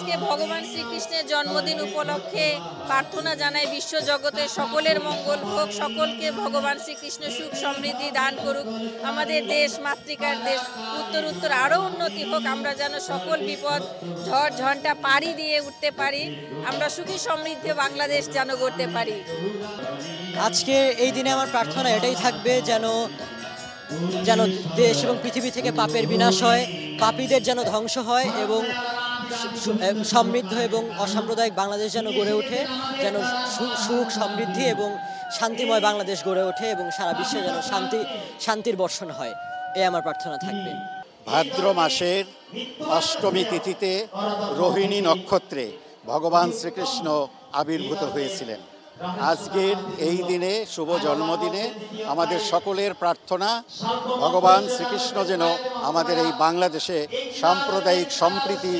আজকে ভগবান শ্রীকৃষ্ণের জন্মদিন উপলক্ষে প্রার্থনা জানাই বিশ্ব জগতের সকলের মঙ্গল হোক, সকলকে ভগবান শ্রীকৃষ্ণ সুখ সমৃদ্ধি দান করুক। আমাদের দেশ মাতৃকার দেশ উত্তর আরও উন্নতি হোক, আমরা যেন সকল বিপদ ঝড় ঝঞ্ঝা পাড়ি দিয়ে উঠতে পারি, আমরা সুখী সমৃদ্ধি বাংলাদেশ যেন গড়তে পারি। আজকে এই দিনে আমার প্রার্থনা এটাই থাকবে যেন দেশ এবং পৃথিবী থেকে পাপের বিনাশ হয়, পাপীদের যেন ধ্বংস হয় এবং সমৃদ্ধ এবং অসাম্প্রদায়িক বাংলাদেশ যেন গড়ে ওঠে, যেন সুখ সমৃদ্ধি এবং শান্তিময় বাংলাদেশ গড়ে ওঠে এবং সারা বিশ্বে যেন শান্তির বর্ষণ হয়, এই আমার প্রার্থনা থাকবে। ভাদ্র মাসের অষ্টমী তিথিতে রোহিণী নক্ষত্রে ভগবান শ্রীকৃষ্ণ আবির্ভূত হয়েছিলেন। আজকের এই দিনে শুভ জন্মদিনে আমাদের সকলের প্রার্থনা ভগবান শ্রীকৃষ্ণ যেন আমাদের এই বাংলাদেশে সাম্প্রদায়িক সম্প্রীতি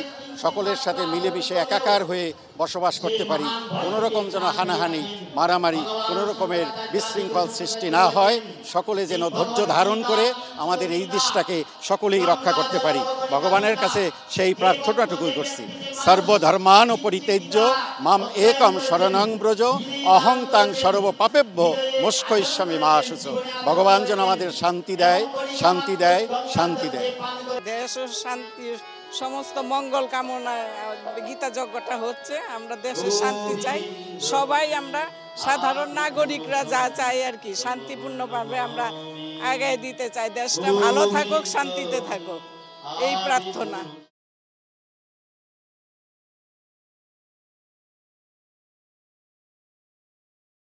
সকলের সাথে মিলেমিশে একাকার হয়ে বসবাস করতে পারি, কোনো রকম যেন হানাহানি মারামারি কোনো রকমের বিশৃঙ্খল সৃষ্টি না হয়, সকলে যেন ধৈর্য ধারণ করে আমাদের এই দেশটাকে সকলেই রক্ষা করতে পারি। ভগবানের কাছে সেই প্রার্থনাটুকুই করছি। সর্বধর্মান পরিত্যাজ্য মাম একম শরণং ব্রজ অহং তাং সর্ব পাপেভ্য মোক্ষয়িষ্যামি মা শুচ। ভগবান যেন আমাদের শান্তি দেয়, শান্তি দেয়, শান্তি দেয়। দেশ ও শান্তির সমস্ত মঙ্গল কামনা গীতা যজ্ঞটা হচ্ছে, আমরা দেশে শান্তি চাই, সবাই আমরা সাধারণ নাগরিকরা যা চাই আর কি শান্তিপূর্ণভাবে আমরা আগায় দিতে চাই, দেশটা ভালো থাকুক, শান্তিতে থাকুক, এই প্রার্থনা।